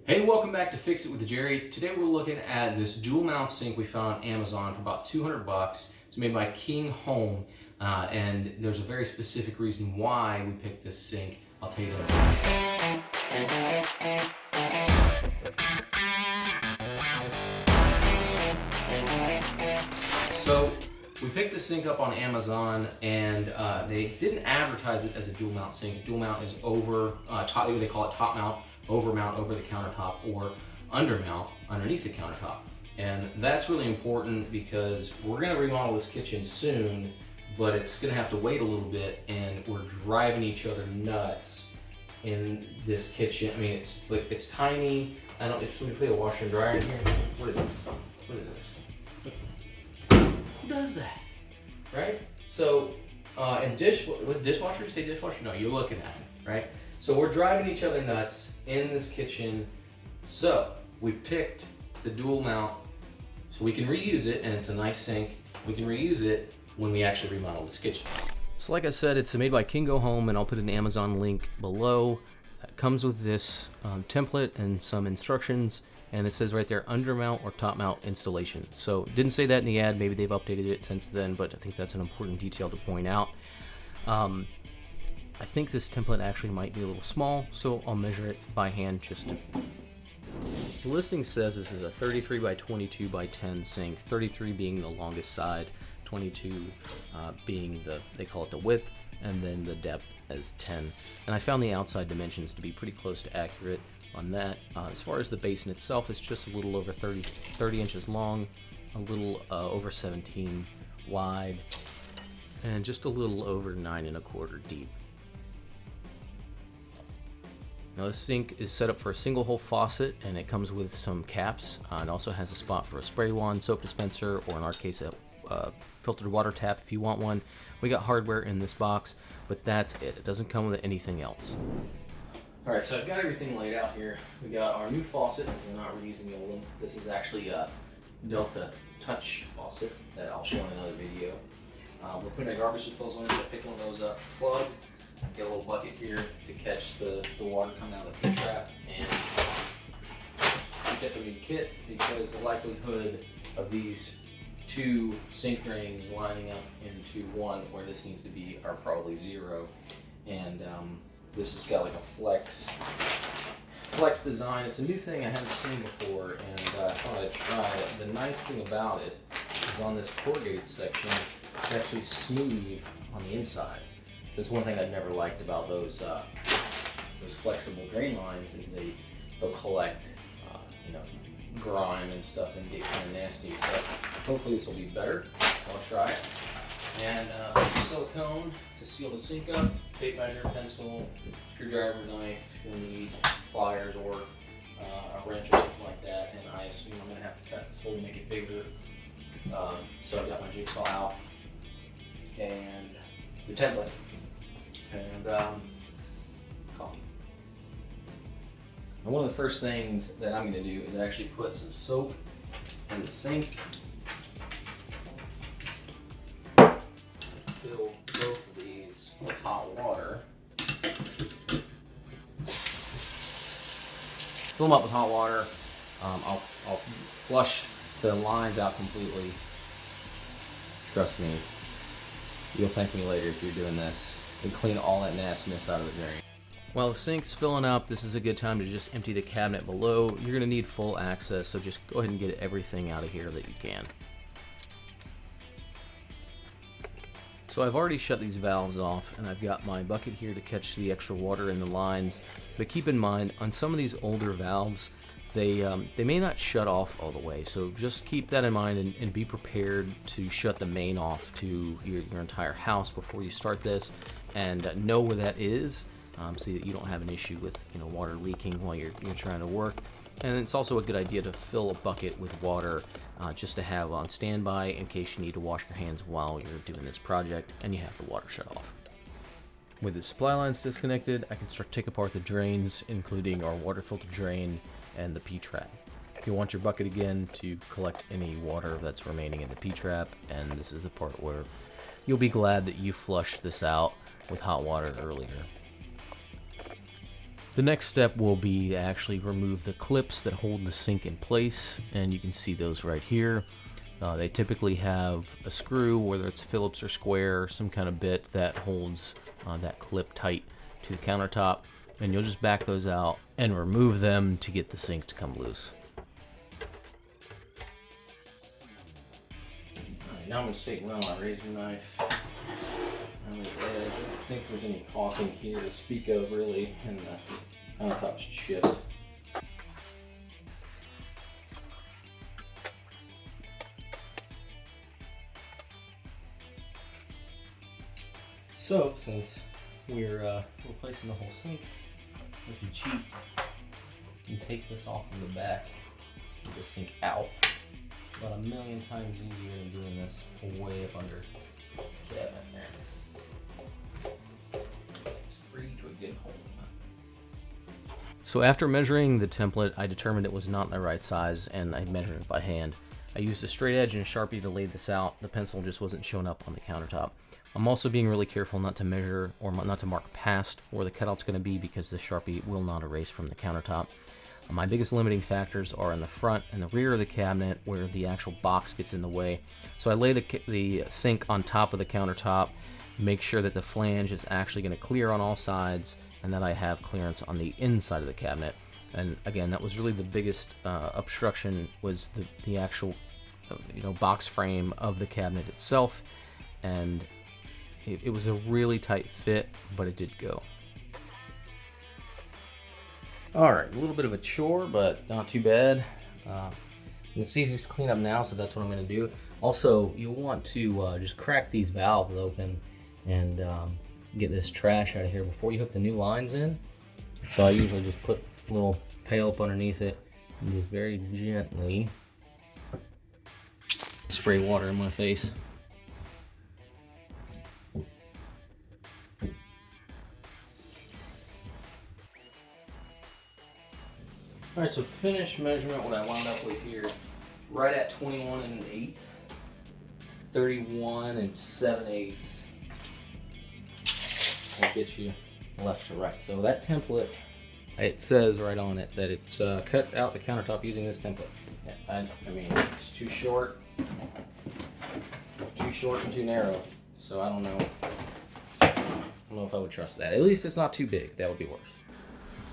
Hey, welcome back to Fix It with Jerry. Today we're looking at this dual mount sink we found on Amazon for about 200 bucks. It's made by KINGO, and there's a very specific reason why we picked this sink. I'll tell you in a second. So we picked the sink up on Amazon, and they didn't advertise it as a dual mount sink. Dual mount is over, they call it Topmount, overmount over the countertop, or undermount underneath the countertop. And that's really important because we're gonna remodel this kitchen soon, but it's gonna have to wait a little bit, and we're driving each other nuts in this kitchen. I mean, it's tiny. Should we put a washer and dryer in here? What is this? What is this? Who does that? Right? So, and dishwasher, you say dishwasher? No, you're looking at it, right? So we're driving each other nuts in this kitchen. So we picked the dual mount so we can reuse it, and it's a nice sink. We can reuse it when we actually remodel this kitchen. So like I said, it's made by KINGO, and I'll put an Amazon link below. It comes with this template and some instructions, and it says right there, undermount or top mount installation. So it didn't say that in the ad. Maybe they've updated it since then, but I think that's an important detail to point out. I think this template actually might be a little small, so I'll measure it by hand just to... The listing says this is a 33 by 22 by 10 sink, 33 being the longest side, 22 being they call it the width, and then the depth as 10. And I found the outside dimensions to be pretty close to accurate on that. As far as the basin itself, it's just a little over 30 inches long, a little over 17 wide, and just a little over 9 1/4 deep. Now this sink is set up for a single hole faucet, and it comes with some caps. It also has a spot for a spray wand, soap dispenser, or in our case a filtered water tap if you want one. We got hardware in this box, but that's it. It doesn't come with anything else. Alright, so I've got everything laid out here. We got our new faucet, because we're not reusing the old one. This is actually a Delta Touch faucet that I'll show in another video. We're putting a garbage disposal in, so pick one of those up, plug. Get a little bucket here to catch the water coming out of the pit trap, and get the new kit, because the likelihood of these two sink drains lining up into one where this needs to be are probably zero. And this has got like a flex design. It's a new thing I haven't seen before, and I thought I'd try it. The nice thing about it is on this corrugated section, it's actually smooth on the inside. That's one thing I've never liked about those flexible drain lines, is they'll collect grime and stuff and get kind of nasty. So hopefully this will be better. I'll try it. And silicone to seal the sink up, tape measure, pencil, screwdriver, knife. You'll need pliers or a wrench or something like that. And I assume I'm going to have to cut this hole to make it bigger. So I've got my jigsaw out and the template. And coffee. And one of the first things that I'm going to do is actually put some soap in the sink. Fill both of these with hot water. Fill them up with hot water. I'll flush the lines out completely. Trust me, you'll thank me later if you're doing this. And clean all that nastiness out of the drain. While the sink's filling up, this is a good time to just empty the cabinet below. You're going to need full access, so just go ahead and get everything out of here that you can. So I've already shut these valves off, and I've got my bucket here to catch the extra water in the lines. But keep in mind, on some of these older valves, they may not shut off all the way, so just keep that in mind, and be prepared to shut the main off to your entire house before you start this, and know where that is, so that you don't have an issue with water leaking while you're trying to work. And it's also a good idea to fill a bucket with water just to have on standby in case you need to wash your hands while you're doing this project and you have the water shut off. With the supply lines disconnected, I can start to take apart the drains, including our water filter drain and the P-trap. You'll want your bucket again to collect any water that's remaining in the P-trap, and this is the part where you'll be glad that you flushed this out with hot water earlier. The next step will be to actually remove the clips that hold the sink in place, and you can see those right here. They typically have a screw, whether it's Phillips or square, some kind of bit that holds that clip tight to the countertop, and you'll just back those out and remove them to get the sink to come loose. Alright, now I'm going to take my razor knife on the edge. I don't think there's any caulking here to speak of really, and the countertop's chipped. So, since we're replacing the whole sink, we can cheat and take this off of the back, get the sink out. About a million times easier than doing this way up under the cabinet there. It's free to a good home. So after measuring the template, I determined it was not the right size, and I measured it by hand. I used a straight edge and a Sharpie to lay this out. The pencil just wasn't showing up on the countertop. I'm also being really careful not to measure or not to mark past where the cutout's going to be, because the Sharpie will not erase from the countertop. My biggest limiting factors are in the front and the rear of the cabinet, where the actual box gets in the way. So I lay the sink on top of the countertop, make sure that the flange is actually going to clear on all sides, and that I have clearance on the inside of the cabinet. And again, that was really the biggest obstruction, was the actual box frame of the cabinet itself. And it was a really tight fit, but it did go. Alright, a little bit of a chore, but not too bad. It's easy to clean up now, so that's what I'm going to do. Also, you'll want to just crack these valves open and get this trash out of here before you hook the new lines in. So I usually just put a little pail up underneath it and just very gently spray water in my face. Alright, so finished measurement, what I wound up with here, right at 21 1/8, 31 7/8. I'll get you left to right. So that template, it says right on it that it's cut out the countertop using this template. I mean, it's too short and too narrow. So I don't know if I would trust that. At least it's not too big. That would be worse.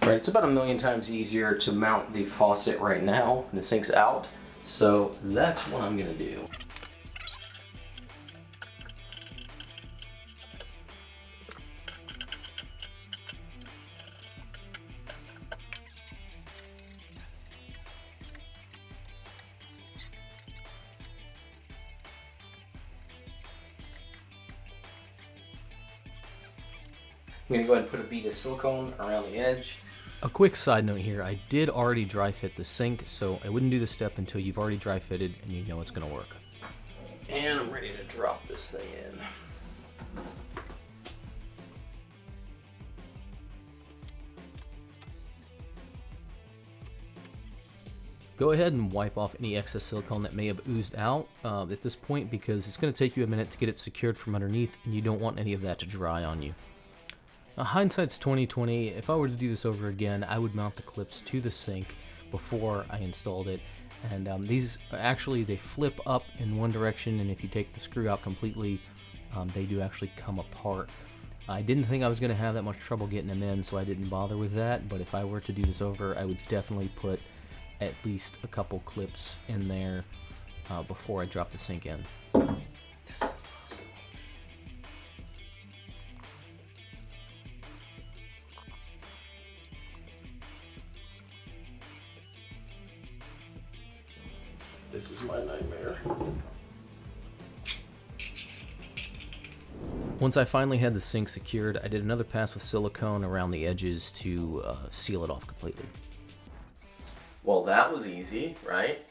Right, it's about a million times easier to mount the faucet right now. The sink's out, so that's what I'm gonna do. I'm gonna go ahead and put a bead of silicone around the edge. A quick side note here, I did already dry fit the sink, so I wouldn't do this step until you've already dry fitted and you know it's gonna work. And I'm ready to drop this thing in. Go ahead and wipe off any excess silicone that may have oozed out at this point, because it's going to take you a minute to get it secured from underneath, and you don't want any of that to dry on you. Now, hindsight's 20/20. If I were to do this over again, I would mount the clips to the sink before I installed it. And these actually, they flip up in one direction, and if you take the screw out completely, they do actually come apart. I didn't think I was going to have that much trouble getting them in, so I didn't bother with that. But if I were to do this over, I would definitely put at least a couple clips in there before I drop the sink in. This is my nightmare. Once I finally had the sink secured, I did another pass with silicone around the edges to seal it off completely. Well, that was easy, right?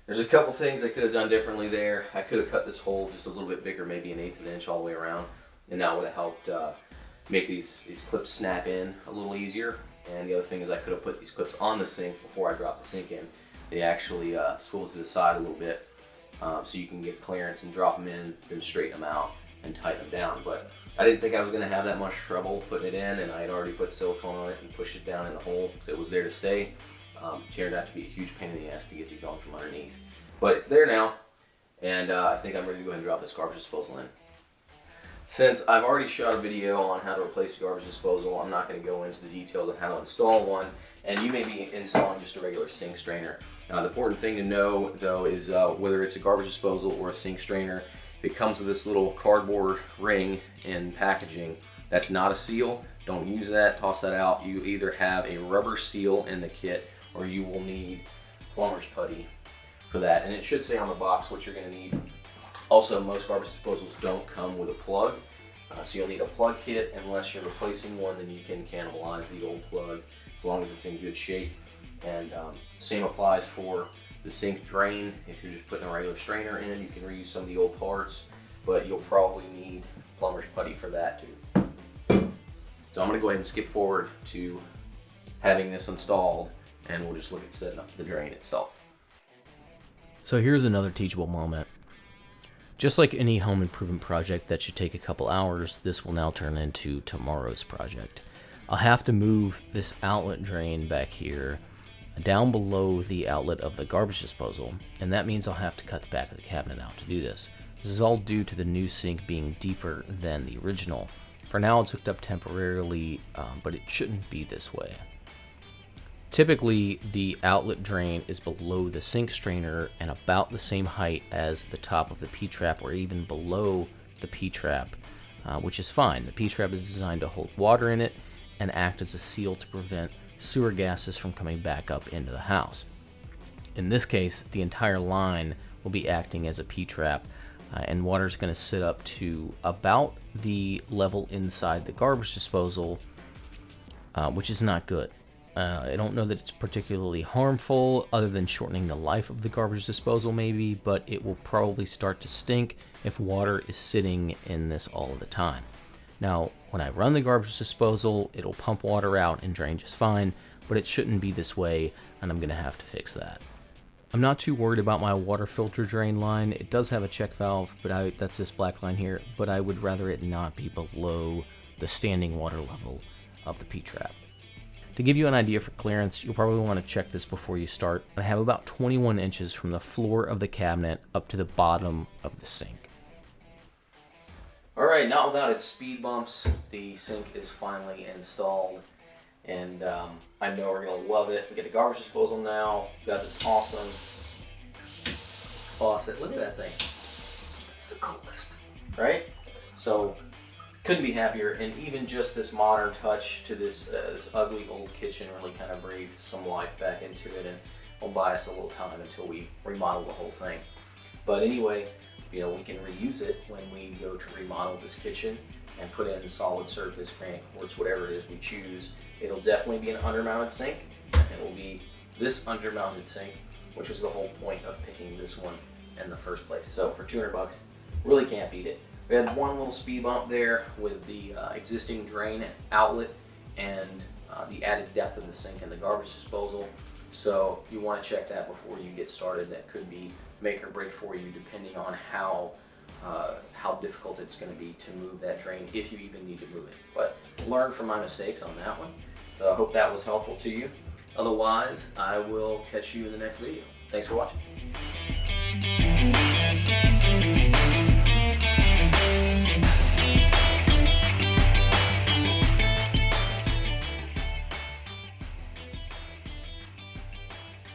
There's a couple things I could have done differently there. I could have cut this hole just a little bit bigger, maybe 1/8 of an inch all the way around, and that would have helped make these clips snap in a little easier. And the other thing is I could have put these clips on the sink before I dropped the sink in. They actually swivel to the side a little bit, so you can get clearance and drop them in, then straighten them out and tighten them down. But I didn't think I was going to have that much trouble putting it in, and I had already put silicone on it and pushed it down in the hole, so it was there to stay. Turned out to be a huge pain in the ass to get these on from underneath. But it's there now, and I think I'm ready to go ahead and drop this garbage disposal in. Since I've already shot a video on how to replace a garbage disposal, I'm not going to go into the details of how to install one, and you may be installing just a regular sink strainer. The important thing to know, though, is whether it's a garbage disposal or a sink strainer, it comes with this little cardboard ring in packaging. That's not a seal. Don't use that, toss that out. You either have a rubber seal in the kit, or you will need plumber's putty for that. And it should say on the box what you're going to need. Also, most garbage disposals don't come with a plug, so you'll need a plug kit. Unless you're replacing one, then you can cannibalize the old plug as long as it's in good shape. And same applies for the sink drain. If you're just putting a regular strainer in, you can reuse some of the old parts, but you'll probably need plumber's putty for that too. So I'm going to go ahead and skip forward to having this installed, and we'll just look at setting up the drain itself. So here's another teachable moment. Just like any home improvement project that should take a couple hours, this will now turn into tomorrow's project. I'll have to move this outlet drain back here down below the outlet of the garbage disposal, and that means I'll have to cut the back of the cabinet out to do this. This is all due to the new sink being deeper than the original. For now it's hooked up temporarily, but it shouldn't be this way. Typically, the outlet drain is below the sink strainer and about the same height as the top of the P-trap, or even below the P-trap, which is fine. The P-trap is designed to hold water in it and act as a seal to prevent sewer gases from coming back up into the house. In this case, the entire line will be acting as a P-trap, and water is going to sit up to about the level inside the garbage disposal, which is not good. I don't know that it's particularly harmful, other than shortening the life of the garbage disposal maybe, but it will probably start to stink if water is sitting in this all of the time. Now, when I run the garbage disposal, it'll pump water out and drain just fine, but it shouldn't be this way, and I'm going to have to fix that. I'm not too worried about my water filter drain line. It does have a check valve, but that's this black line here, but I would rather it not be below the standing water level of the P-trap. To give you an idea for clearance, you'll probably want to check this before you start. I have about 21 inches from the floor of the cabinet up to the bottom of the sink. Alright, not without its speed bumps, the sink is finally installed, and I know we're going to love it. We get the garbage disposal now. We got this awesome faucet. Look at that thing. It's the coolest, right? So, couldn't be happier, and even just this modern touch to this ugly old kitchen really kind of breathes some life back into it, and will buy us a little time until we remodel the whole thing. But anyway, we can reuse it when we go to remodel this kitchen and put in solid surface, granite quartz, whatever it is we choose. It'll definitely be an undermounted sink. It will be this undermounted sink, which was the whole point of picking this one in the first place. So for $200, really can't beat it. We had one little speed bump there with the existing drain outlet and the added depth of the sink and the garbage disposal. So you want to check that before you get started. That could be make or break for you, depending on how difficult it's going to be to move that drain, if you even need to move it. But learn from my mistakes on that one. So I hope that was helpful to you. Otherwise, I will catch you in the next video. Thanks for watching.